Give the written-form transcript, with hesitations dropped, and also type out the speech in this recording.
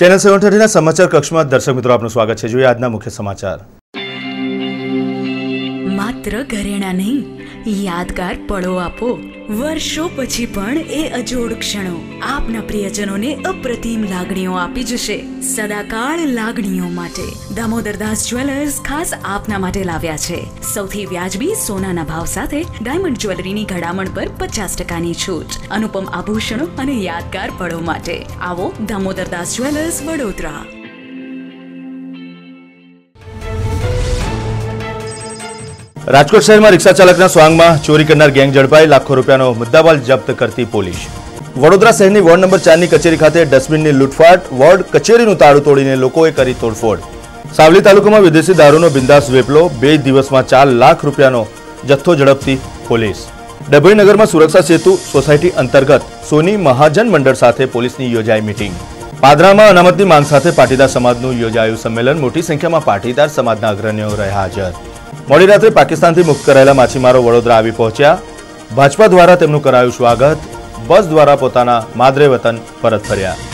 Channel 730 સમાચાર કક્ષમાં દર્શક મિત્રો આપનું સ્વાગત છે। જોઈએ આજના મુખ્ય સમાચાર। માત્ર ઘરેણા નહીં, યાદગાર પળો આપો। વર્ષો પછી પણ એ અજોડ ક્ષણો આપના પ્રિયજનોને અપ્રતિમ લાગણીઓ આપી જશે। સદાકાળ લાગણીઓ માટે દામોદરદાસ જ્વેલર્સ ખાસ આપના માટે લાવ્યા છે સૌથી વ્યાજબી સોનાના ભાવ સાથે ડાયમંડ જ્વેલરીની ઘડામણ પર 50% છૂટ। અનુપમ આભૂષણો અને યાદગાર પળો માટે આવો દામોદરદાસ જ્વેલર્સ વડોદરા। રાજકોટ શહેરમાં રિક્ષા ચાલકના સ્વાંગમાં ચોરી કરનાર ગેંગ ઝડપાઈ, લાખો રૂપિયાનો મુદ્દામાલ જપ્ત કરતી પોલીસ। વડોદરા શહેરની વોર્ડ નંબર 4ની કચેરી ખાતે ડસ્ટબિનની લૂંટફાટ, વોર્ડ કચેરીનું તાળું તોડીને લોકોએ કરી તોડફોડ। સાવલી તાલુકામાં વિદેશી દારૂનો બિંદાસ વેપલો, 2 દિવસમાં 4 લાખ રૂપિયાનો જથ્થો ઝડપતી પોલીસ। ડભોઈનગરમાં સુરક્ષા સેતુ સોસાયટી અંતર્ગત સોની મહાજન મંડળ સાથે પોલીસની યોજાઈ મીટિંગ। પાદરામાં અનામતની માંગ સાથે પાટીદાર સમાજનું યોજાયું સંમેલન, મોટી સંખ્યામાં પાટીદાર સમાજના અગ્રણીઓ રહ્યા હાજર। મોડી રાત્રે પાકિસ્તાનથી મુક્ત કરાયેલા માછીમારો વડોદરા આવી પહોંચ્યા। ભાજપા દ્વારા તેમનું કરાયું સ્વાગત, બસ દ્વારા પોતાના માદરે વતન પરત ફર્યા।